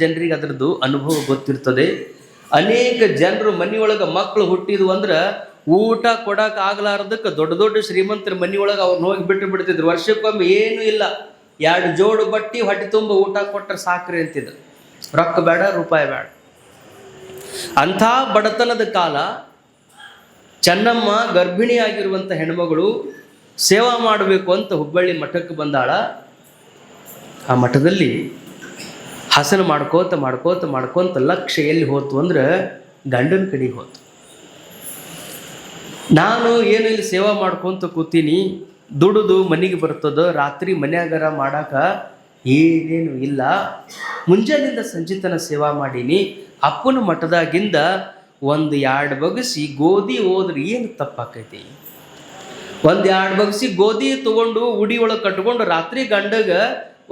ಜನರಿಗೆ ಅದರದ್ದು ಅನುಭವ ಗೊತ್ತಿರ್ತದೆ. ಅನೇಕ ಜನರು ಮನೆಯೊಳಗೆ ಮಕ್ಕಳು ಹುಟ್ಟಿದ್ವು ಅಂದ್ರೆ ಊಟ ಕೊಡಕ್ಕೆ ಆಗ್ಲಾರ್ದಕ್ಕೆ ದೊಡ್ಡ ದೊಡ್ಡ ಶ್ರೀಮಂತರ ಮನೆಯೊಳಗೆ ಅವ್ರನ್ನ ಹೋಗಿ ಬಿಟ್ಟಿದ್ರು. ವರ್ಷಕ್ಕೊಮ್ಮೆ ಏನೂ ಇಲ್ಲ, 2 ಜೋಡು ಬಟ್ಟಿ ಹೊಟ್ಟೆ ತುಂಬ ಊಟ ಕೊಟ್ಟರೆ ಸಾಕ್ರಿ ಅಂತಿದ್ರು. ರೊಕ್ಕ ಬೇಡ, ರೂಪಾಯಿ ಬೇಡ. ಅಂಥ ಬಡತನದ ಕಾಲ. ಚೆನ್ನಮ್ಮ ಗರ್ಭಿಣಿಯಾಗಿರುವಂಥ ಹೆಣ್ಮಗಳು ಸೇವಾ ಮಾಡಬೇಕು ಅಂತ ಹುಬ್ಬಳ್ಳಿ ಮಠಕ್ಕೆ ಬಂದಾಳ. ಆ ಮಠದಲ್ಲಿ ಹಸನ ಮಾಡ್ಕೋತ ಲಕ್ಷ್ಯ ಎಲ್ಲಿ ಹೋತು ಅಂದ್ರೆ ಗಂಡನ ಕಡೆಗೆ ಹೋತು. ನಾನು ಏನು ಇಲ್ಲಿ ಸೇವಾ ಮಾಡ್ಕೊತ ಕೂತೀನಿ, ದುಡಿದು ಮನೆಗೆ ಬರ್ತದ, ರಾತ್ರಿ ಮನ್ಯಾಗಾರ ಮಾಡಾಕ ಏನೇನು ಇಲ್ಲ. ಮುಂಜಾನಿಂದ ಸಂಜಿತನ ಸೇವಾ ಮಾಡೀನಿ. ಅಪ್ಪನ ಮಠದಾಗಿಂದ 1-2 ಬಗಸಿ ಗೋಧಿ ಹೋದ್ರೆ ಏನು ತಪ್ಪಾಕೈತಿ? 1-2 ಬಗಸಿ ಗೋಧಿ ತಗೊಂಡು ಉಡಿ ಒಳಗೆ ಕಟ್ಕೊಂಡು ರಾತ್ರಿ ಗಂಡಗ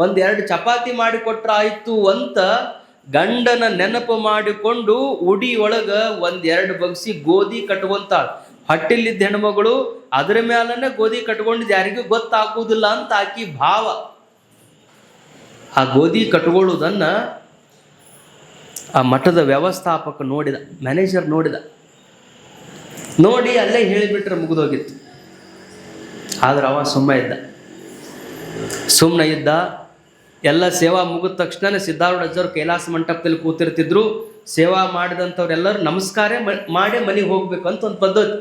1-2 ಚಪಾತಿ ಮಾಡಿಕೊಟ್ರ ಆಯ್ತು ಅಂತ ಗಂಡನ ನೆನಪು ಮಾಡಿಕೊಂಡು ಉಡಿ ಒಳಗ 1-2 ಬಗಸಿ ಗೋಧಿ ಕಟ್ಕೊಂತಾಳ. ಹೊಟ್ಟಿಲಿದ್ದ ಹೆಣ್ಮಗಳು ಅದರ ಮ್ಯಾಲನೆ ಗೋಧಿ ಕಟ್ಕೊಂಡಿದ್ದು ಯಾರಿಗೂ ಗೊತ್ತಾಗುವುದಿಲ್ಲ ಅಂತ ಆಕಿ ಭಾವ. ಆ ಗೋಧಿ ಕಟ್ಕೊಳ್ಳೋದನ್ನ ಆ ಮಠದ ವ್ಯವಸ್ಥಾಪಕ ನೋಡಿದ, ಮ್ಯಾನೇಜರ್ ನೋಡಿ ಅಲ್ಲೇ ಹೇಳಿಬಿಟ್ರೆ ಮುಗಿದೋಗಿತ್ತು. ಆದ್ರೆ ಅವ ಸುಮ್ಮನೆ ಇದ್ದ. ಎಲ್ಲ ಸೇವಾ ಮುಗಿದ ತಕ್ಷಣ ಸಿದ್ಧಾರೂಢ ಅಜ್ಜವ್ರು ಕೈಲಾಸ ಮಂಟಪದಲ್ಲಿ ಕೂತಿರ್ತಿದ್ರು. ಸೇವಾ ಮಾಡಿದಂಥವ್ರೆಲ್ಲರೂ ನಮಸ್ಕಾರ ಮಾಡಿ ಮನೆಗೆ ಹೋಗ್ಬೇಕಂತ ಒಂದು ಪದ್ಧತಿ.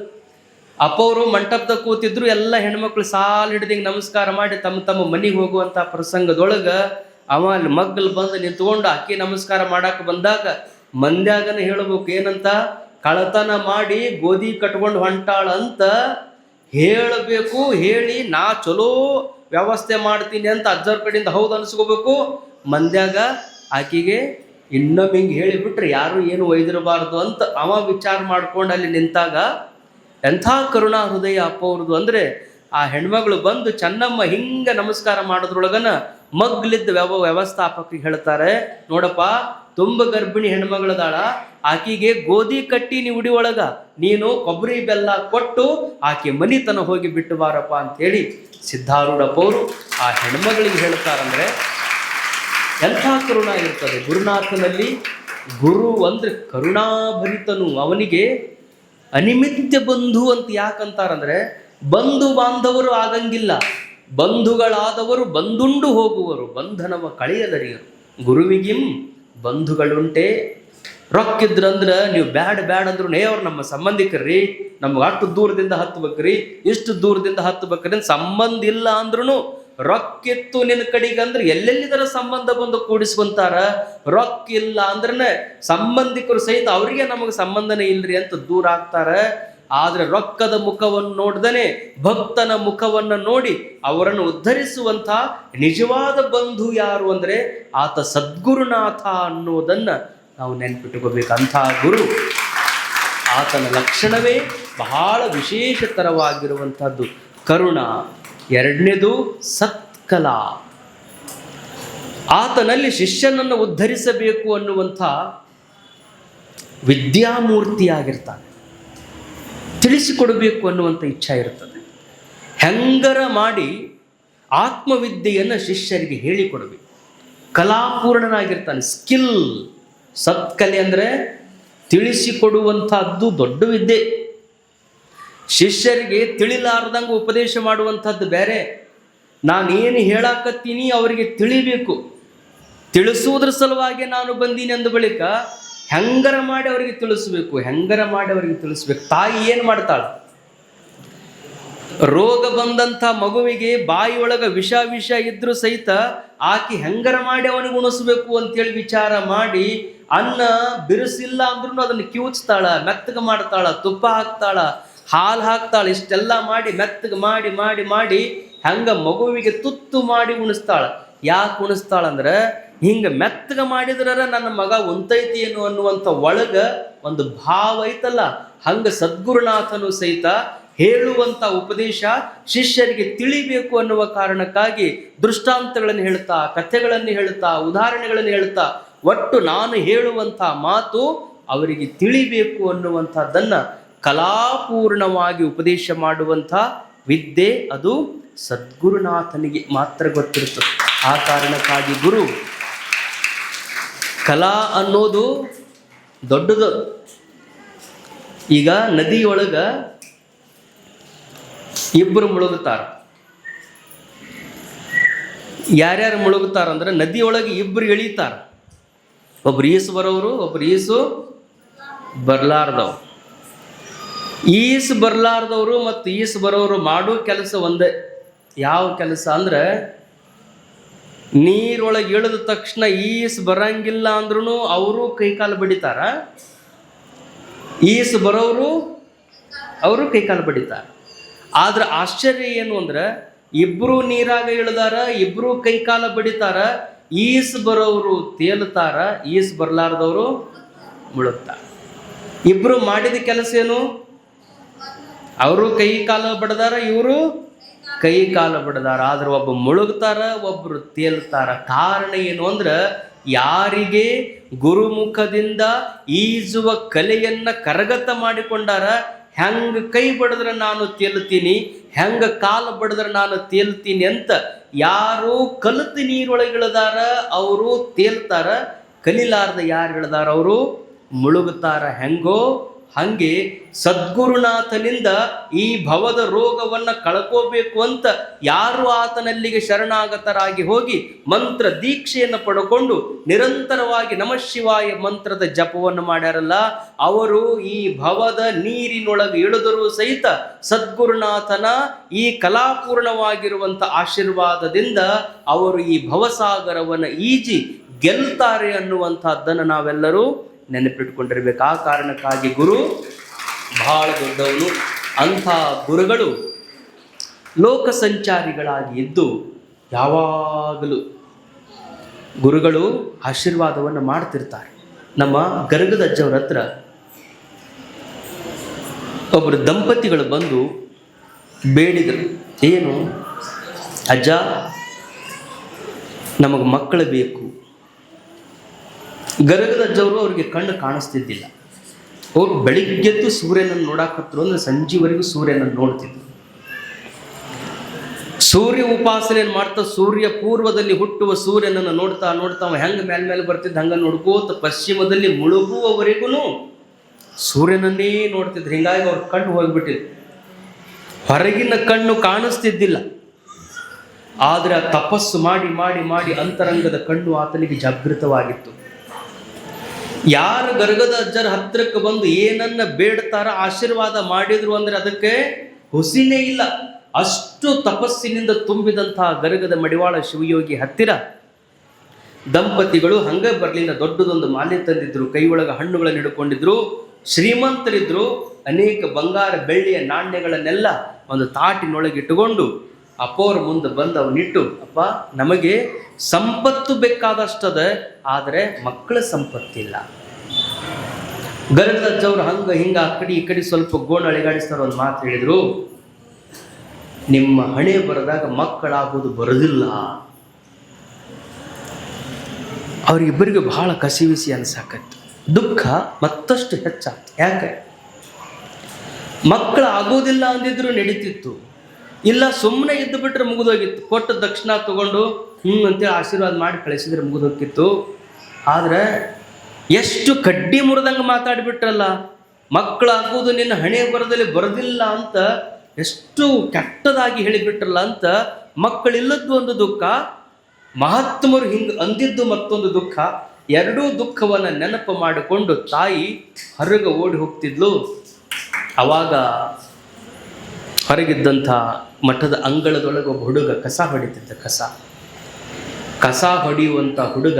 ಅಪ್ಪವರು ಮಂಟಪದಾಗ ಕೂತಿದ್ರು. ಎಲ್ಲ ಹೆಣ್ಮಕ್ಳು ಸಾಲು ಹಿಡ್ದಿಂಗೆ ನಮಸ್ಕಾರ ಮಾಡಿ ತಮ್ಮ ಮನೆಗೆ ಹೋಗುವಂಥ ಪ್ರಸಂಗದೊಳಗೆ ಅವ ಅಲ್ಲಿ ಮಗ್ಗಲ್ ಬಂದು ನಿಂತ್ಕೊಂಡು ಆಕಿ ನಮಸ್ಕಾರ ಮಾಡಕ್ಕೆ ಬಂದಾಗ ಮಂದ್ಯಾಗನ ಹೇಳಬೇಕು ಏನಂತ, ಕಳತನ ಮಾಡಿ ಗೋಧಿ ಕಟ್ಕೊಂಡು ಹೊಂಟಾಳ ಅಂತ ಹೇಳಬೇಕು. ಹೇಳಿ ನಾ ಚಲೋ ವ್ಯವಸ್ಥೆ ಮಾಡ್ತೀನಿ ಅಂತ ಅಜ್ಜರ ಕಡೆಯಿಂದ ಹೌದು ಅನಿಸ್ಕೋಬೇಕು. ಮಂದ್ಯಾಗ ಆಕಿಗೆ ಇನ್ನೊಮ್ಮೆ ಹಿಂಗೆ ಹೇಳಿಬಿಟ್ರೆ ಯಾರು ಏನು ಒಯ್ದಿರಬಾರ್ದು ಅಂತ ಅವ ವಿಚಾರ ಮಾಡ್ಕೊಂಡು ಅಲ್ಲಿ ನಿಂತಾಗ ಎಂಥ ಕರುಣಾ ಹೃದಯ ಅಪ್ಪ ಅವ್ರದ್ದು ಅಂದರೆ, ಆ ಹೆಣ್ಮಗಳು ಬಂದು ಚೆನ್ನಮ್ಮ ಹಿಂಗೆ ನಮಸ್ಕಾರ ಮಾಡೋದ್ರೊಳಗನ ಮಗ್ಲಿದ್ದ ವ್ಯವಸ್ಥಾಪಕರಿಗೆ ಹೇಳ್ತಾರೆ, ನೋಡಪ್ಪ ತುಂಬ ಗರ್ಭಿಣಿ ಹೆಣ್ಮಗಳದಾಳ, ಆಕಿಗೆ ಗೋಧಿ ಕಟ್ಟಿ ನೀ ಉಡಿ ಒಳಗ ನೀನು ಕೊಬ್ಬರಿ ಬೆಲ್ಲ ಕೊಟ್ಟು ಆಕೆ ಮನಿತನ ಹೋಗಿ ಬಿಟ್ಟು ಬಾರಪ್ಪ ಅಂತೇಳಿ ಸಿದ್ಧಾರೂಢಪ್ಪವರು ಆ ಹೆಣ್ಮಗಳಿಗೆ ಹೇಳ್ತಾರಂದ್ರೆ ಎಂಥ ಕರುಣಾ ಇರ್ತದೆ ಗುರುನಾಥನಲ್ಲಿ. ಗುರು ಅಂದ್ರೆ ಕರುಣಾಭರಿತನು. ಅವನಿಗೆ ಅನಿಮಿತ್ಯ ಬಂಧು ಅಂತ ಯಾಕಂತಾರಂದ್ರೆ, ಬಂಧು ಬಾಂಧವರು ಆಗಂಗಿಲ್ಲ, ಬಂಧುಗಳಾದವರು ಬಂದುಂಡು ಹೋಗುವರು, ಬಂಧನವ ಕಳೆಯದರಿಯರು. ಗುರುವಿಗಿಂ ಬಂಧುಗಳುಂಟೆ. ರೊಕ್ಕಿದ್ರಂದ್ರೆ ನೀವು ಬ್ಯಾಡ್ ಅಂದ್ರು ಅವ್ರು ನಮ್ಮ ಸಂಬಂಧಿಕರ್ರಿ, ನಮ್ಗೆ ಅಷ್ಟು ದೂರದಿಂದ ಹತ್ಬೇಕ್ರಿ, ಇಷ್ಟು ದೂರದಿಂದ ಹತ್ಬೇಕ್ರಿ, ಸಂಬಂಧ ಇಲ್ಲ ಅಂದ್ರೂ ರೊಕ್ಕಿತ್ತು ನಿನ್ನ ಕಡೆಗೆ ಅಂದ್ರೆ ಎಲ್ಲೆಲ್ಲಿದರ ಸಂಬಂಧ ಬಂದು ಕೂಡಿಸ್ಕೊಂತಾರ. ರೊಕ್ಕಿಲ್ಲ ಅಂದ್ರೆ ಸಂಬಂಧಿಕರು ಸಹಿತ ಅವರಿಗೆ ನಮಗೆ ಸಂಬಂಧನೇ ಇಲ್ರಿ ಅಂತ ದೂರ ಆಗ್ತಾರೆ. ಆದ್ರೆ ರೊಕ್ಕದ ಮುಖವನ್ನು ನೋಡ್ದನೆ ಭಕ್ತನ ಮುಖವನ್ನು ನೋಡಿ ಅವರನ್ನು ಉದ್ಧರಿಸುವಂಥ ನಿಜವಾದ ಬಂಧು ಯಾರು ಅಂದ್ರೆ ಆತ ಸದ್ಗುರುನಾಥ ಅನ್ನೋದನ್ನ ನಾವು ನೆನ್ಪಿಟ್ಟುಕೋಬೇಕಂಥ ಗುರು. ಆತನ ಲಕ್ಷಣವೇ ಬಹಳ ವಿಶೇಷತರವಾಗಿರುವಂಥದ್ದು ಕರುಣ. ಎರಡನೇದು ಸತ್ಕಲಾ. ಆತನಲ್ಲಿ ಶಿಷ್ಯನನ್ನು ಉದ್ಧರಿಸಬೇಕು ಅನ್ನುವಂಥ ವಿದ್ಯಾಮೂರ್ತಿಯಾಗಿರ್ತಾನೆ. ತಿಳಿಸಿಕೊಡಬೇಕು ಅನ್ನುವಂಥ ಇಚ್ಛೆ ಇರ್ತದೆ. ಹೆಂಗರ ಮಾಡಿ ಆತ್ಮವಿದ್ಯೆಯನ್ನು ಶಿಷ್ಯರಿಗೆ ಹೇಳಿಕೊಡಬೇಕು. ಕಲಾಪೂರ್ಣನಾಗಿರ್ತಾನೆ. ಸ್ಕಿಲ್. ಸತ್ಕಲೆ ಅಂದರೆ ತಿಳಿಸಿಕೊಡುವಂಥದ್ದು ದೊಡ್ಡ ವಿದ್ಯೆ. ಶಿಷ್ಯರಿಗೆ ತಿಳಿಲಾರ್ದಂಗೆ ಉಪದೇಶ ಮಾಡುವಂಥದ್ದು ಬೇರೆ. ನಾನೇನು ಹೇಳಾಕತ್ತೀನಿ ಅವರಿಗೆ ತಿಳಿಬೇಕು. ತಿಳಿಸುವುದ್ರ ಸಲುವಾಗಿ ನಾನು ಬಂದೀನಿ ಅಂದ ಬಳಿಕ ಹೆಂಗರ ಮಾಡಿ ಅವರಿಗೆ ತಿಳಿಸ್ಬೇಕು. ತಾಯಿ ಏನು ಮಾಡ್ತಾಳ? ರೋಗ ಬಂದಂಥ ಮಗುವಿಗೆ ಬಾಯಿಯೊಳಗ ವಿಷ ಇದ್ರೂ ಸಹಿತ ಆಕಿ ಹೆಂಗರ ಮಾಡಿ ಅವನಿಗೆ ಉಣಿಸ್ಬೇಕು ಅಂತೇಳಿ ವಿಚಾರ ಮಾಡಿ ಅನ್ನ ಬಿರುಸಿಲ್ಲ ಅಂದ್ರೂ ಅದನ್ನು ಕಿವುಚ್ತಾಳ, ಮೆತ್ತಗೆ ಮಾಡ್ತಾಳ, ತುಪ್ಪ ಹಾಕ್ತಾಳ, ಹಾಲು ಹಾಕ್ತಾಳ. ಇಷ್ಟೆಲ್ಲ ಮಾಡಿ ಮೆತ್ತಗೆ ಮಾಡಿ ಮಾಡಿ ಮಾಡಿ ಹಂಗ ಮಗುವಿಗೆ ತುತ್ತು ಮಾಡಿ ಉಣಿಸ್ತಾಳ. ಯಾಕೆ ಉಣಿಸ್ತಾಳಂದ್ರೆ ಹಿಂಗೆ ಮೆತ್ತಗೆ ಮಾಡಿದ್ರ ನನ್ನ ಮಗ ಉಂತೈತಿ ಏನು ಅನ್ನುವಂಥ ಒಳಗ ಒಂದು ಭಾವ ಐತಲ್ಲ. ಹಂಗ ಸದ್ಗುರುನಾಥನು ಸಹಿತ ಹೇಳುವಂಥ ಉಪದೇಶ ಶಿಷ್ಯರಿಗೆ ತಿಳಿಬೇಕು ಅನ್ನುವ ಕಾರಣಕ್ಕಾಗಿ ದೃಷ್ಟಾಂತಗಳನ್ನು ಹೇಳ್ತಾ, ಕಥೆಗಳನ್ನು ಹೇಳ್ತಾ, ಉದಾಹರಣೆಗಳನ್ನು ಹೇಳ್ತಾ, ಒಟ್ಟು ನಾನು ಹೇಳುವಂಥ ಮಾತು ಅವರಿಗೆ ತಿಳಿಬೇಕು ಅನ್ನುವಂಥದ್ದನ್ನ ಕಲಾಪೂರ್ಣವಾಗಿ ಉಪದೇಶ ಮಾಡುವಂಥ ವಿದ್ಯೆ ಅದು ಸದ್ಗುರುನಾಥನಿಗೆ ಮಾತ್ರ ಗೊತ್ತಿರುತ್ತದೆ. ಆ ಕಾರಣಕ್ಕಾಗಿ ಗುರು ಕಲಾ ಅನ್ನೋದು ದೊಡ್ಡದು. ಈಗ ನದಿಯೊಳಗ ಇಬ್ಬರು ಮುಳುಗುತ್ತಾರ. ಯಾರ್ಯಾರು ಮುಳುಗುತ್ತಾರಂದ್ರೆ ನದಿಯೊಳಗೆ ಇಬ್ಬರು ಇಳಿತಾರ. ಒಬ್ರು ಈಸು ಬರೋರು, ಒಬ್ರು ಈಸು ಬರ್ಲಾರ್ದವ್ರು. ಈಸು ಬರ್ಲಾರ್ದವರು ಮತ್ತು ಈಸು ಬರೋರು ಮಾಡೋ ಕೆಲಸ ಒಂದೇ. ಯಾವ ಕೆಲಸ ಅಂದ್ರೆ ನೀರೊಳಗೆ ಇಳಿದ ತಕ್ಷಣ ಈಸು ಬರಂಗಿಲ್ಲ ಅಂದ್ರೂ ಅವರು ಕೈಕಾಲು ಬಡಿತಾರ, ಈಸು ಬರೋರು ಅವರು ಕೈಕಾಲು ಬಡಿತಾರ. ಆದ್ರೆ ಆಶ್ಚರ್ಯ ಏನು ಅಂದ್ರೆ ಇಬ್ರು ನೀರಾಗ ಇಳಿದಾರ, ಇಬ್ರು ಕೈಕಾಲ ಬಡಿತಾರ. ಈಸು ಬರೋರು ತೇಲ್ತಾರ, ಈಸು ಬರ್ಲಾರ್ದವರು ಮುಳುಗ್ತಾರ. ಇಬ್ರು ಮಾಡಿದ ಕೆಲಸ ಏನು? ಅವರು ಕೈ ಕಾಲ ಬಡದಾರ, ಇವರು ಕೈ ಕಾಲ ಬಡದಾರ. ಆದ್ರೆ ಒಬ್ಬ ಮುಳುಗ್ತಾರ, ಒಬ್ರು ತೇಲ್ತಾರ. ಕಾರಣ ಏನು ಅಂದ್ರೆ ಯಾರಿಗೆ ಗುರುಮುಖದಿಂದ ಈಜುವ ಕಲೆಯನ್ನ ಕರಗತ ಮಾಡಿಕೊಂಡಾರ, ಹೆಂಗ ಕೈ ಬಡಿದ್ರೆ ನಾನು ತೇಲ್ತೀನಿ, ಹೆಂಗ ಕಾಲ ಬಡಿದ್ರೆ ನಾನು ತೇಲ್ತೀನಿ ಅಂತ ಯಾರು ಕಲಿತು ನೀರೊಳಗಿಳದಾರ ಅವರು ತೇಲ್ತಾರ, ಕಲಿಲಾರ್ದ ಯಾರು ಇಳದಾರ ಅವರು ಮುಳುಗುತ್ತಾರ. ಹೆಂಗೋ ಹಂಗೆ ಸದ್ಗುರುನಾಥನಿಂದ ಈ ಭವದ ರೋಗವನ್ನು ಕಳ್ಕೋಬೇಕು ಅಂತ ಯಾರು ಆತನಲ್ಲಿಗೆ ಶರಣಾಗತರಾಗಿ ಹೋಗಿ ಮಂತ್ರ ದೀಕ್ಷೆಯನ್ನು ಪಡ್ಕೊಂಡು ನಿರಂತರವಾಗಿ ನಮಃ ಶಿವಾಯ ಮಂತ್ರದ ಜಪವನ್ನು ಮಾಡ್ಯಾರಲ್ಲ, ಅವರು ಈ ಭವದ ನೀರಿನೊಳಗೆ ಇಳಿದರೂ ಸಹಿತ ಸದ್ಗುರುನಾಥನ ಈ ಕಲಾಪೂರ್ಣವಾಗಿರುವಂಥ ಆಶೀರ್ವಾದದಿಂದ ಅವರು ಈ ಭವಸಾಗರವನ್ನು ಈಜಿ ಗೆಲ್ತಾರೆ ಅನ್ನುವಂಥದ್ದನ್ನು ನಾವೆಲ್ಲರೂ ನೆನಪಿಟ್ಕೊಂಡಿರ್ಬೇಕು. ಆ ಕಾರಣಕ್ಕಾಗಿ ಗುರು ಬಹಳ ದೊಡ್ಡವನು. ಅಂಥ ಗುರುಗಳು ಲೋಕ ಸಂಚಾರಿಗಳಾಗಿ ಇದ್ದು ಯಾವಾಗಲೂ ಗುರುಗಳು ಆಶೀರ್ವಾದವನ್ನು ಮಾಡ್ತಿರ್ತಾರೆ. ನಮ್ಮ ಗರಗದ ಅಜ್ಜವ್ರ ಹತ್ರ ಒಬ್ಬರು ದಂಪತಿಗಳು ಬಂದು ಬೇಡಿದರು. ಏನು? ಅಜ್ಜ, ನಮಗೆ ಮಕ್ಕಳು ಬೇಕು. ಗರಗದ ಅಜ್ಜವರು ಅವ್ರಿಗೆ ಕಣ್ಣು ಕಾಣಿಸ್ತಿದ್ದಿಲ್ಲ. ಅವ್ರು ಬೆಳಿಗ್ಗೆದ್ದು ಸೂರ್ಯನನ್ನು ನೋಡಾಕತ್ರು ಅಂದ್ರೆ ಸಂಜೆವರೆಗೂ ಸೂರ್ಯನನ್ನು ನೋಡ್ತಿದ್ರು. ಸೂರ್ಯ ಉಪಾಸನೆಯನ್ನು ಮಾಡ್ತಾ ಸೂರ್ಯ ಪೂರ್ವದಲ್ಲಿ ಹುಟ್ಟುವ ಸೂರ್ಯನನ್ನು ನೋಡ್ತಾ ನೋಡ್ತಾ ಹೆಂಗೆ ಮೇಲೆ ಬರ್ತಿದ್ದ ಹಂಗೆ ನೋಡ್ಕೋತ ಪಶ್ಚಿಮದಲ್ಲಿ ಮುಳುಗುವವರೆಗೂ ಸೂರ್ಯನನ್ನೇ ನೋಡ್ತಿದ್ರು. ಹಿಂಗಾಗಿ ಅವ್ರ ಕಣ್ಣು ಹೋಗ್ಬಿಟ್ಟಿದ್ರು, ಹೊರಗಿನ ಕಣ್ಣು ಕಾಣಿಸ್ತಿದ್ದಿಲ್ಲ. ಆದರೆ ತಪಸ್ಸು ಮಾಡಿ ಮಾಡಿ ಮಾಡಿ ಅಂತರಂಗದ ಕಣ್ಣು ಆತನಿಗೆ ಜಾಗೃತವಾಗಿತ್ತು. ಯಾರು ಗರಗದ ಅಜ್ಜರ ಹತ್ರಕ್ಕೆ ಬಂದು ಏನನ್ನ ಬೇಡ್ತಾರ, ಆಶೀರ್ವಾದ ಮಾಡಿದ್ರು ಅಂದ್ರೆ ಅದಕ್ಕೆ ಹುಸಿನೇ ಇಲ್ಲ. ಅಷ್ಟು ತಪಸ್ಸಿನಿಂದ ತುಂಬಿದಂತಹ ಗರಗದ ಮಡಿವಾಳ ಶಿವಯೋಗಿ ಹತ್ತಿರ ದಂಪತಿಗಳು ಹಂಗ ಬರ್ಲಿಂದ ದೊಡ್ಡದೊಂದು ಮಾಲೆ ತಂದಿದ್ರು, ಕೈ ಒಳಗೆ ಹಣ್ಣುಗಳನ್ನು ಹಿಡ್ಕೊಂಡಿದ್ರು, ಶ್ರೀಮಂತರಿದ್ರು. ಅನೇಕ ಬಂಗಾರ ಬೆಳ್ಳಿಯ ನಾಣ್ಯಗಳನ್ನೆಲ್ಲ ಒಂದು ತಾಟಿನೊಳಗೆ ಇಟ್ಟುಕೊಂಡು ಅಪ್ಪವ್ರ ಮುಂದೆ ಬಂದು ಅವನಿಟ್ಟು, ಅಪ್ಪ, ನಮಗೆ ಸಂಪತ್ತು ಬೇಕಾದಷ್ಟದ, ಆದರೆ ಮಕ್ಕಳ ಸಂಪತ್ತಿಲ್ಲ. ಗರಗದ ಅಜ್ಜವ್ರು ಹಂಗ ಹಿಂಗ ಆ ಕಡೆ ಈ ಕಡೆ ಸ್ವಲ್ಪ ಗೋಣ ಅಳಿಗಾಡಿಸ್ತಾರ. ಒಂದು ಮಾತು ಹೇಳಿದ್ರು, ನಿಮ್ಮ ಹಣೆ ಬರದಾಗ ಮಕ್ಕಳಾಗೋದು ಬರೋದಿಲ್ಲ. ಅವ್ರಿಗಿಬ್ಬರಿಗೂ ಬಹಳ ಕಸಿವಿಸಿ ಅನ್ಸಾಕತ್ತು. ದುಃಖ ಮತ್ತಷ್ಟು ಹೆಚ್ಚಾಗ್ತು. ಯಾಕೆ? ಮಕ್ಕಳು ಆಗೋದಿಲ್ಲ ಅಂದಿದ್ರು ನಡೀತಿತ್ತು, ಇಲ್ಲ ಸುಮ್ಮನೆ ಇದ್ದು ಬಿಟ್ರೆ ಮುಗಿದೋಗಿತ್ತು. ಕೊಟ್ಟು ದಕ್ಷಿಣ ತಗೊಂಡು ಅಂತೇಳಿ ಆಶೀರ್ವಾದ ಮಾಡಿ ಕಳಿಸಿದ್ರೆ ಮುಗಿದೋಗಿತ್ತು. ಆದರೆ ಎಷ್ಟು ಕಡ್ಡಿ ಮುರಿದಂಗೆ ಮಾತಾಡಿಬಿಟ್ರಲ್ಲ, ಮಕ್ಕಳಾಗೋದು ನಿನ್ನ ಹಣೆ ಬರದಲ್ಲಿ ಬರೋದಿಲ್ಲ ಅಂತ ಎಷ್ಟು ಕೆಟ್ಟದಾಗಿ ಹೇಳಿಬಿಟ್ರಲ್ಲ ಅಂತ. ಮಕ್ಕಳಿಲ್ಲದ್ದು ಒಂದು ದುಃಖ, ಮಹಾತ್ಮರು ಹಿಂಗೆ ಅಂದಿದ್ದು ಮತ್ತೊಂದು ದುಃಖ. ಎರಡೂ ದುಃಖವನ್ನು ನೆನಪು ಮಾಡಿಕೊಂಡು ತಾಯಿ ಹೊರಗೆ ಓಡಿ ಹೋಗ್ತಿದ್ಲು. ಆವಾಗ ಹೊರಗಿದ್ದಂಥ ಮಠದ ಅಂಗಳದೊಳಗೆ ಒಬ್ಬ ಹುಡುಗ ಕಸ ಹೊಡಿತಿದ್ದ. ಕಸ ಹೊಡೆಯುವಂಥ ಹುಡುಗ,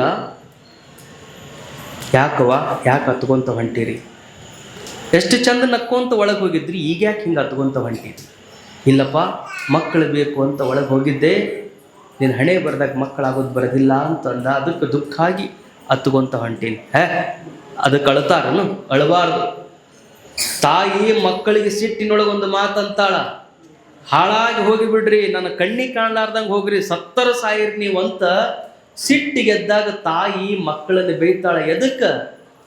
ಯಾಕೆ ಹತ್ಕೊಂತ ಹೊಂಟಿರಿ? ಎಷ್ಟು ಚಂದ ನಕ್ಕೊಂತ ಒಳಗೆ ಹೋಗಿದ್ರಿ, ಈಗ ಯಾಕೆ ಹಿಂಗೆ ಹತ್ಕೊಂತ ಹೊಂಟಿರಿ? ಇಲ್ಲಪ್ಪ, ಮಕ್ಕಳು ಬೇಕು ಅಂತ ಒಳಗೆ ಹೋಗಿದ್ದೆ, ನಿನ್ನ ಹಣೆ ಬರ್ದಾಗ ಮಕ್ಕಳಾಗೋದು ಬರೋದಿಲ್ಲ ಅಂತಂದ. ಅದಕ್ಕೆ ದುಃಖ ಆಗಿ ಹತ್ಕೊಂತ ಹೊಂಟೀನಿ. ಅದಕ್ಕೆ ಅಳ್ತಾರನು? ಅಳಬಾರ್ದು. ತಾಯಿ ಮಕ್ಕಳಿಗೆ ಸಿಟ್ಟಿನೊಳಗೊಂದು ಮಾತಂತಾಳ, ಹಾಳಾಗಿ ಹೋಗಿಬಿಡ್ರಿ, ನನ್ನ ಕಣ್ಣಿಗೆ ಕಾಣಲಾರ್ದಂಗೆ ಹೋಗ್ರಿ, ಸತ್ತರ ಸಾಯಿರಿ ನೀವು ಅಂತ. ಸಿಟ್ಟಿಗೆದ್ದಾಗ ತಾಯಿ ಮಕ್ಕಳನ್ನು ಬೈತಾಳ. ಎದಕ್ಕೆ?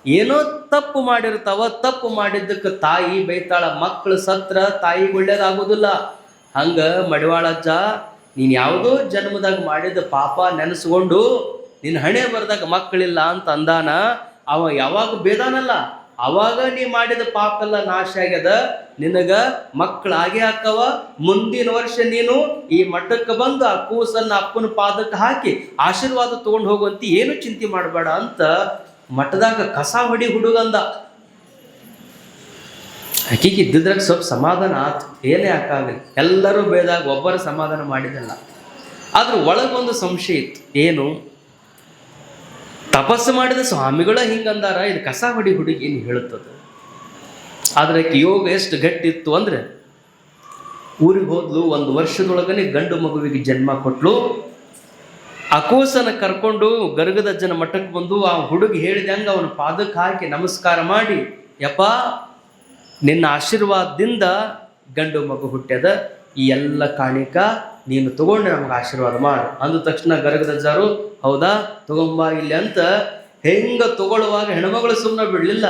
ಏನೋ ತಪ್ಪು ಮಾಡಿರ್ತಾವ, ತಪ್ಪು ಮಾಡಿದ್ದಕ್ಕೆ ತಾಯಿ ಬೈತಾಳ. ಮಕ್ಕಳು ಸತ್ರ ತಾಯಿಗೆ ಒಳ್ಳೇದಾಗೋದಿಲ್ಲ. ಹಂಗೆ ಮಡಿವಾಳಜ್ಜ, ನೀನು ಯಾವುದೋ ಜನ್ಮದಾಗ ಮಾಡಿದ ಪಾಪ ನೆನೆಸ್ಕೊಂಡು ನಿನ್ನ ಹಣೆ ಬರ್ದಾಗ ಮಕ್ಕಳಿಲ್ಲ ಅಂತ ಅಂದಾನ. ಅವ ಯಾವಾಗ ಬೇದಾನಲ್ಲ ಅವಾಗ ನೀ ಮಾಡಿದ ಪಾಪೆಲ್ಲ ನಾಶ ಆಗ್ಯದ, ನಿನಗ ಮಕ್ಕಳಾಗೆ ಹಾಕವ. ಮುಂದಿನ ವರ್ಷ ನೀನು ಈ ಮಠಕ್ಕೆ ಬಂದು ಆ ಕೂಸನ್ನ ಅಪ್ಪನ ಪಾದಕ್ಕೆ ಹಾಕಿ ಆಶೀರ್ವಾದ ತಗೊಂಡು ಹೋಗುವಂತ ಏನು ಚಿಂತೆ ಮಾಡಬೇಡ ಅಂತ ಮಠದಾಗ ಕಸ ಹೊಡಿ ಹುಡುಗಂದ. ಆಕಿಗೆ ಇದ್ದಿದ್ರಾಗ ಸ್ವಲ್ಪ ಸಮಾಧಾನ ಆತು, ಏನೇ ಹಾಕಾಗಲಿ. ಎಲ್ಲರೂ ಬೇದಾಗ ಒಬ್ಬರ ಸಮಾಧಾನ ಮಾಡಿದಲ್ಲ. ಆದ್ರೆ ಒಳಗೊಂದು ಸಂಶಯ ಇತ್ತು. ಏನು? ತಪಸ್ಸು ಮಾಡಿದ ಸ್ವಾಮಿಗಳ ಹಿಂಗಂದಾರ, ಇದು ಕಸ ಹೊಡಿ ಹುಡುಗಿ ಏನು ಹೇಳುತ್ತದೆ. ಆದ್ರೆ ಯೋಗ ಎಷ್ಟು ಗಟ್ಟಿತ್ತು ಅಂದ್ರೆ ಊರಿಗೆ ಹೋದ್ಲು, 1 ವರ್ಷದೊಳಗನೆ ಗಂಡು ಮಗುವಿಗೆ ಜನ್ಮ ಕೊಟ್ಲು. ಆ ಕೂಸನ ಕರ್ಕೊಂಡು ಗರ್ಗದಜ್ಜನ ಮಠಕ್ಕೆ ಬಂದು ಆ ಹುಡುಗಿ ಹೇಳಿದಂಗೆ ಅವನ ಪಾದಕ್ಕೆ ಹಾಕಿ ನಮಸ್ಕಾರ ಮಾಡಿ, ಯಪ್ಪ ನಿನ್ನ ಆಶೀರ್ವಾದದಿಂದ ಗಂಡು ಮಗು ಹುಟ್ಟ್ಯದ, ಈ ಎಲ್ಲ ಕಾಣಿಕ ನೀನು ತಗೊಂಡು ನಮ್ಗೆ ಆಶೀರ್ವಾದ ಮಾಡು ಅಂದ ತಕ್ಷಣ ಗರ್ಗದಜ್ಜಾರು ಹೌದಾ ತಗೊಂಬ ಇಲ್ಲಿ ಅಂತ ಹೆಂಗ ತಗೊಳ್ಳುವಾಗ ಹೆಣ್ಮಗಳು ಸುಮ್ಮನೆ ಬಿಡಲಿಲ್ಲ.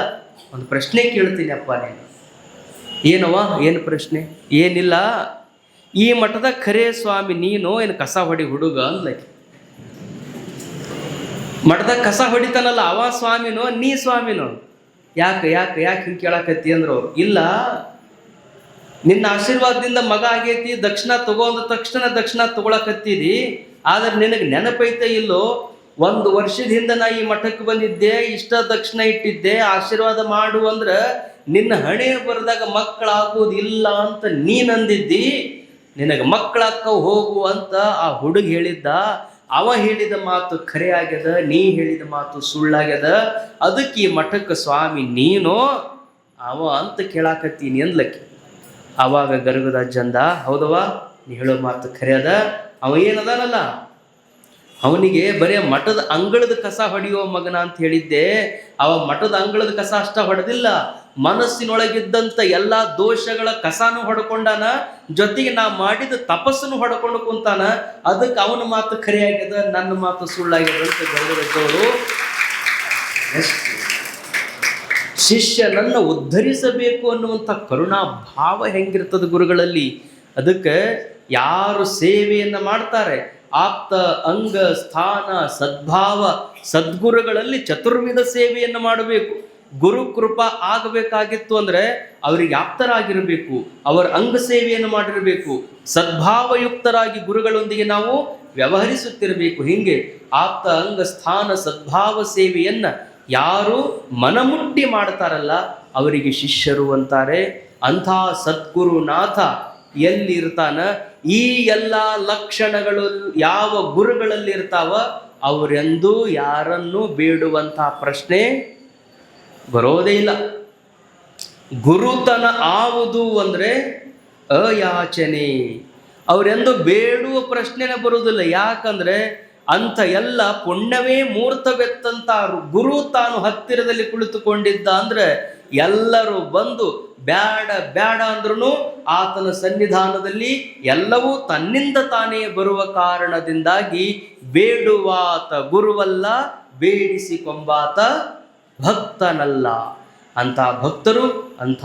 ಒಂದು ಪ್ರಶ್ನೆ ಕೇಳ್ತೀನಿ ಅಪ್ಪ ನೀನು. ಏನವ? ಏನು ಪ್ರಶ್ನೆ? ಏನಿಲ್ಲ, ಈ ಮಠದ ಖರೇ ಸ್ವಾಮಿ ನೀನು ಏನು ಕಸ ಹೊಡಿ ಹುಡುಗ ಅಂದ್ಲಕ್ಕೆ. ಮಠದಾಗ ಕಸ ಹೊಡಿತಾನಲ್ಲ ಅವ ಸ್ವಾಮಿನೋ ನೀ ಸ್ವಾಮಿನೋ? ಯಾಕೆ ಯಾಕೆ ಯಾಕೆ ಹಿಂಗೆ ಕೇಳಕತ್ತಿ ಅಂದ್ರು ಅವ್ರು. ಇಲ್ಲ, ನಿನ್ನ ಆಶೀರ್ವಾದದಿಂದ ಮಗ ಆಗೈತಿ, ದಕ್ಷಿಣ ತಗೊಂಡ ತಕ್ಷಣ ದಕ್ಷಿಣ ತಗೊಳಕತ್ತಿದಿ. ಆದ್ರೆ ನಿನಗೆ ನೆನಪೈತೆ ಇಲ್ಲೋ, 1 ವರ್ಷದ ಹಿಂದೆ ನಾ ಈ ಮಠಕ್ಕೆ ಬಂದಿದ್ದೆ, ಇಷ್ಟ ದಕ್ಷಿಣ ಇಟ್ಟಿದ್ದೆ, ಆಶೀರ್ವಾದ ಮಾಡು ಅಂದ್ರೆ ನಿನ್ನ ಹಣೆ ಬರೆದಾಗ ಮಕ್ಕಳಾಗೋದಿಲ್ಲ ಅಂತ ನೀನಂದಿದ್ದಿ. ನಿನಗೆ ಮಕ್ಕಳಾಕ್ಕವು ಹೋಗು ಅಂತ ಆ ಹುಡುಗ ಹೇಳಿದ್ದ. ಅವ ಹೇಳಿದ ಮಾತು ಖರೆ ಆಗ್ಯದ, ನೀ ಹೇಳಿದ ಮಾತು ಸುಳ್ಳಾಗ್ಯದ. ಅದಕ್ಕೆ ಈ ಮಠಕ್ಕೆ ಸ್ವಾಮಿ ನೀನು ಅವ ಅಂತ ಕೇಳಾಕತ್ತೀನಿ ಅಂದ್ಲಕ್ಕೆ. ಆವಾಗ ಗರ್ಗದಜ್ಜಂದ ಹೌದವ ನೀ ಹೇಳೋ ಮಾತು ಖರೆ ಅದ. ಅವ ಏನದಾನಲ್ಲ ಅವನಿಗೆ ಬರೀ ಮಠದ ಅಂಗಳದ ಕಸ ಹೊಡೆಯೋ ಮಗನ ಅಂತ ಹೇಳಿದ್ದೆ. ಅವ ಮಠದ ಅಂಗಳದ ಕಸ ಅಷ್ಟ ಹೊಡೆದಿಲ್ಲ, ಮನಸ್ಸಿನೊಳಗಿದ್ದಂಥ ಎಲ್ಲ ದೋಷಗಳ ಕಸಾನು ಹೊಡ್ಕೊಂಡಾನ, ಜೊತೆಗೆ ನಾ ಮಾಡಿದ ತಪಸ್ಸನ್ನು ಹೊಡ್ಕೊಂಡು ಕುಂತಾನ. ಅದಕ್ಕೆ ಅವನ ಮಾತು ಖರೆ ಆಗ್ಯದ, ನನ್ನ ಮಾತು ಸುಳ್ಳಾಗ್ಯದ ಅಂತ ಗರ್ಗದಜ್ಜವರು ಶಿಷ್ಯನನ್ನು ಉದ್ಧರಿಸಬೇಕು ಅನ್ನುವಂಥ ಕರುಣಾ ಭಾವ ಹೆಂಗಿರ್ತದೆ ಗುರುಗಳಲ್ಲಿ. ಅದಕ್ಕೆ ಯಾರು ಸೇವೆಯನ್ನು ಮಾಡ್ತಾರೆ, ಆಪ್ತ ಅಂಗ ಸ್ಥಾನ ಸದ್ಭಾವ ಸದ್ಗುರುಗಳಲ್ಲಿ ಚತುರ್ವಿಧ ಸೇವೆಯನ್ನು ಮಾಡಬೇಕು. ಗುರು ಕೃಪಾ ಆಗಬೇಕಾಗಿತ್ತು ಅಂದ್ರೆ ಅವರಿಗೆ ಆಪ್ತರಾಗಿರಬೇಕು, ಅವರ ಅಂಗ ಸೇವೆಯನ್ನು ಮಾಡಿರಬೇಕು, ಸದ್ಭಾವಯುಕ್ತರಾಗಿ ಗುರುಗಳೊಂದಿಗೆ ನಾವು ವ್ಯವಹರಿಸುತ್ತಿರಬೇಕು. ಹಿಂಗೆ ಆಪ್ತ ಅಂಗ ಸ್ಥಾನ ಸದ್ಭಾವ ಸೇವೆಯನ್ನ ಯಾರು ಮನಮುಟ್ಟಿ ಮಾಡ್ತಾರಲ್ಲ ಅವರಿಗೆ ಶಿಷ್ಯರು ಅಂತಾರೆ. ಅಂಥ ಸದ್ಗುರುನಾಥ ಎಲ್ಲಿ ಇರ್ತಾನ, ಈ ಎಲ್ಲ ಲಕ್ಷಣಗಳು ಯಾವ ಗುರುಗಳಲ್ಲಿ ಇರ್ತಾವ, ಅವರೆಂದೂ ಯಾರನ್ನು ಬೇಡುವಂಥ ಪ್ರಶ್ನೆ ಬರೋದೇ ಇಲ್ಲ. ಗುರುತನ ಆವುದು ಅಂದ್ರೆ ಅಯಾಚನೆ, ಅವರೆಂದು ಬೇಡುವ ಪ್ರಶ್ನೆನೇ ಬರುವುದಿಲ್ಲ. ಯಾಕಂದ್ರೆ ಅಂಥ ಎಲ್ಲ ಪುಣ್ಯವೇ ಮೂರ್ತವೆತ್ತಂತ ಗುರು ತಾನು ಹತ್ತಿರದಲ್ಲಿ ಕುಳಿತುಕೊಂಡಿದ್ದ ಅಂದ್ರೆ ಎಲ್ಲರೂ ಬಂದು ಬ್ಯಾಡ ಬ್ಯಾಡ ಅಂದ್ರೂ ಆತನ ಸನ್ನಿಧಾನದಲ್ಲಿ ಎಲ್ಲವೂ ತನ್ನಿಂದ ತಾನೇ ಬರುವ ಕಾರಣದಿಂದಾಗಿ ಬೇಡುವಾತ ಗುರುವಲ್ಲ, ಬೇಡಿಸಿಕೊಂಬಾತ ಭಕ್ತನಲ್ಲ. ಅಂಥ ಭಕ್ತರು ಅಂಥ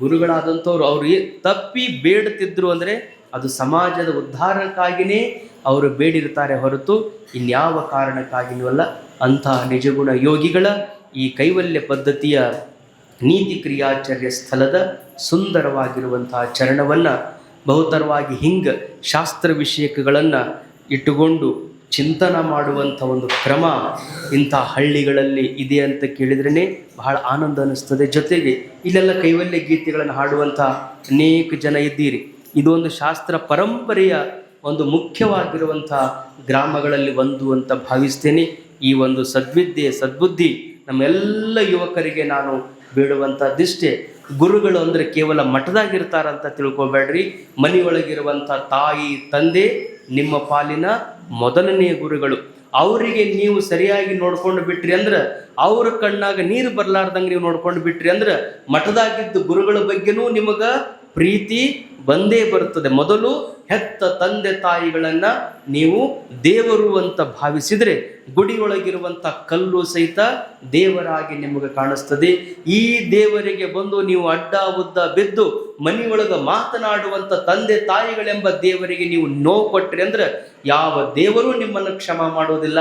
ಗುರುಗಳಾದಂಥವ್ರು ಅವರು ತಪ್ಪಿ ಬೇಡುತ್ತಿದ್ರು ಅಂದರೆ ಅದು ಸಮಾಜದ ಉದ್ಧಾರಕ್ಕಾಗಿಯೇ ಅವರು ಬೇಡಿರ್ತಾರೆ ಹೊರತು ಇನ್ಯಾವ ಕಾರಣಕ್ಕಾಗಿಯೂ ಅಲ್ಲ. ಅಂಥ ನಿಜಗುಣ ಯೋಗಿಗಳ ಈ ಕೈವಲ್ಯ ಪದ್ಧತಿಯ ನೀತಿ ಕ್ರಿಯಾಚರ್ಯ ಸ್ಥಳದ ಸುಂದರವಾಗಿರುವಂತಹ ಚರಣವನ್ನು ಬಹುತರವಾಗಿ ಹಿಂಗೆ ಶಾಸ್ತ್ರ ವಿಷಯಕಗಳನ್ನು ಇಟ್ಟುಕೊಂಡು ಚಿಂತನ ಮಾಡುವಂಥ ಒಂದು ಕ್ರಮ ಇಂಥ ಹಳ್ಳಿಗಳಲ್ಲಿ ಇದೆ ಅಂತ ಕೇಳಿದ್ರೇ ಬಹಳ ಆನಂದ ಅನ್ನಿಸ್ತದೆ. ಜೊತೆಗೆ ಇಲ್ಲೆಲ್ಲ ಕೈವಲ್ಯ ಗೀತೆಗಳನ್ನು ಹಾಡುವಂಥ ಅನೇಕ ಜನ ಇದ್ದೀರಿ. ಇದೊಂದು ಶಾಸ್ತ್ರ ಪರಂಪರೆಯ ಒಂದು ಮುಖ್ಯವಾಗಿರುವಂಥ ಗ್ರಾಮಗಳಲ್ಲಿ ಒಂದು ಅಂತ ಭಾವಿಸ್ತೇನೆ. ಈ ಒಂದು ಸದ್ವಿದ್ಯೆ ಸದ್ಬುದ್ಧಿ ನಮ್ಮೆಲ್ಲ ಯುವಕರಿಗೆ ನಾನು ಬೇಡುವಂಥದ್ದಿಷ್ಟೇ. ಗುರುಗಳು ಅಂದರೆ ಕೇವಲ ಮಠದಾಗಿರ್ತಾರಂತ ತಿಳ್ಕೊಬೇಡ್ರಿ. ಮನೆಯೊಳಗಿರುವಂಥ ತಾಯಿ ತಂದೆ ನಿಮ್ಮ ಪಾಲಿನ ಮೊದಲನೇ ಗುರುಗಳು. ಅವರಿಗೆ ನೀವು ಸರಿಯಾಗಿ ನೋಡ್ಕೊಂಡು ಬಿಟ್ರಿ ಅಂದ್ರೆ, ಅವ್ರ ಕಣ್ಣಾಗ ನೀರು ಬರಲಾರ್ದಂಗೆ ನೀವು ನೋಡ್ಕೊಂಡು ಬಿಟ್ರಿ ಅಂದ್ರೆ, ಮಠದಾಗಿದ್ದು ಗುರುಗಳ ಬಗ್ಗೆನೂ ನಿಮಗೆ ಪ್ರೀತಿ ಬಂದೇ ಬರುತ್ತದೆ. ಮೊದಲು ಹೆತ್ತ ತಂದೆ ತಾಯಿಗಳನ್ನ ನೀವು ದೇವರು ಅಂತ ಭಾವಿಸಿದ್ರೆ ಗುಡಿಯೊಳಗಿರುವಂಥ ಕಲ್ಲು ಸಹಿತ ದೇವರಾಗಿ ನಿಮಗೆ ಕಾಣಿಸ್ತದೆ. ಈ ದೇವರಿಗೆ ಬಂದು ನೀವು ಅಡ್ಡ ಉದ್ದ ಬಿದ್ದು ಮನೆಯೊಳಗೆ ಮಾತನಾಡುವಂಥ ತಂದೆ ತಾಯಿಗಳೆಂಬ ದೇವರಿಗೆ ನೀವು ನೋವು ಕೊಟ್ರಿ ಅಂದ್ರೆ ಯಾವ ದೇವರು ನಿಮ್ಮನ್ನು ಕ್ಷಮ ಮಾಡೋದಿಲ್ಲ.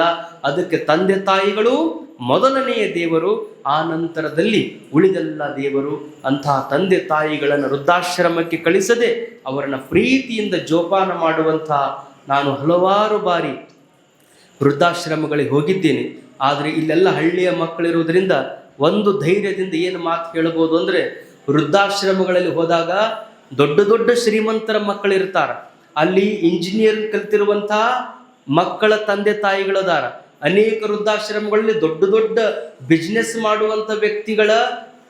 ಅದಕ್ಕೆ ತಂದೆ ತಾಯಿಗಳು ಮೊದಲನೆಯ ದೇವರು, ಆ ನಂತರದಲ್ಲಿ ಉಳಿದೆಲ್ಲ ದೇವರು. ಅಂತಹ ತಂದೆ ತಾಯಿಗಳನ್ನು ವೃದ್ಧಾಶ್ರಮಕ್ಕೆ ಕಳಿಸದೆ ಅವರನ್ನು ಪ್ರೀತಿಯಿಂದ ಜೋಪಾನ ಮಾಡುವಂತಹ ನಾನು ಹಲವಾರು ಬಾರಿ ವೃದ್ಧಾಶ್ರಮಗಳಿಗೆ ಹೋಗಿದ್ದೇನೆ. ಆದರೆ ಇಲ್ಲೆಲ್ಲ ಹಳ್ಳಿಯ ಮಕ್ಕಳಿರುವುದರಿಂದ ಒಂದು ಧೈರ್ಯದಿಂದ ಏನು ಮಾತು ಹೇಳಬಹುದು ಅಂದರೆ, ವೃದ್ಧಾಶ್ರಮಗಳಲ್ಲಿ ಹೋದಾಗ ದೊಡ್ಡ ದೊಡ್ಡ ಶ್ರೀಮಂತರ ಮಕ್ಕಳಿರ್ತಾರೆ, ಅಲ್ಲಿ ಇಂಜಿನಿಯರ್ ಕಲಿತಿರುವಂತಹ ಮಕ್ಕಳ ತಂದೆ ತಾಯಿಗಳದಾರ. ಅನೇಕ ವೃದ್ಧಾಶ್ರಮಗಳಲ್ಲಿ ದೊಡ್ಡ ದೊಡ್ಡ ಬಿಸ್ನೆಸ್ ಮಾಡುವಂಥ ವ್ಯಕ್ತಿಗಳ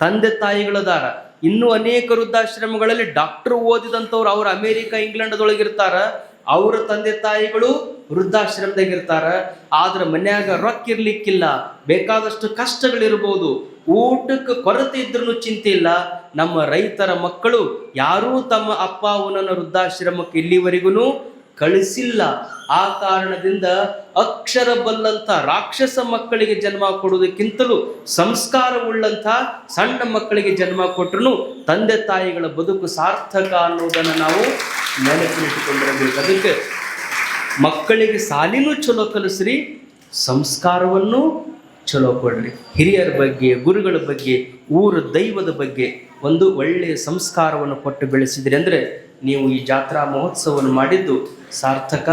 ತಂದೆ ತಾಯಿಗಳದಾರ. ಇನ್ನು ಅನೇಕ ವೃದ್ಧಾಶ್ರಮಗಳಲ್ಲಿ ಡಾಕ್ಟರ್ ಓದಿದಂಥವ್ರು, ಅವ್ರು ಅಮೇರಿಕ ಇಂಗ್ಲೆಂಡ್ದೊಳಗಿರ್ತಾರ, ಅವರ ತಂದೆ ತಾಯಿಗಳು ವೃದ್ಧಾಶ್ರಮದಾಗಿರ್ತಾರ. ಆದ್ರೆ ಮನ್ಯಾಗ ರೊಕ್ಕ ಇರ್ಲಿಕ್ಕಿಲ್ಲ, ಬೇಕಾದಷ್ಟು ಕಷ್ಟಗಳಿರ್ಬೋದು, ಊಟಕ್ಕೆ ಕೊರತೆ ಇದ್ರೂ ಚಿಂತೆ ಇಲ್ಲ. ನಮ್ಮ ರೈತರ ಮಕ್ಕಳು ಯಾರೂ ತಮ್ಮ ಅಪ್ಪ ಅವನನ್ನು ವೃದ್ಧಾಶ್ರಮಕ್ಕೆ ಇಲ್ಲಿವರೆಗೂ ಕಳಿಸಿಲ್ಲ. ಆ ಕಾರಣದಿಂದ ಅಕ್ಷರ ಬಲ್ಲಂಥ ರಾಕ್ಷಸ ಮಕ್ಕಳಿಗೆ ಜನ್ಮ ಕೊಡುವುದಕ್ಕಿಂತಲೂ ಸಂಸ್ಕಾರವುಳ್ಳಂಥ ಸಣ್ಣ ಮಕ್ಕಳಿಗೆ ಜನ್ಮ ಕೊಟ್ಟರು ತಂದೆ ತಾಯಿಗಳ ಬದುಕು ಸಾರ್ಥಕ ಅನ್ನೋದನ್ನು ನಾವು ನೆನಪಿಟ್ಟುಕೊಂಡಿರಬೇಕು. ಅದಕ್ಕೆ ಮಕ್ಕಳಿಗೆ ಸಾಲಿನೂ ಚಲೋ ಕಲಿಸ್ರಿ, ಸಂಸ್ಕಾರವನ್ನು ಚಲೋ ಕೊಡ್ರಿ. ಹಿರಿಯರ ಬಗ್ಗೆ, ಗುರುಗಳ ಬಗ್ಗೆ, ಊರ ದೈವದ ಬಗ್ಗೆ ಒಂದು ಒಳ್ಳೆಯ ಸಂಸ್ಕಾರವನ್ನು ಕೊಟ್ಟು ಬೆಳೆಸಿದ್ರಿ ಅಂದರೆ ನೀವು ಈ ಜಾತ್ರಾ ಮಹೋತ್ಸವವನ್ನು ಮಾಡಿದ್ದು ಸಾರ್ಥಕ.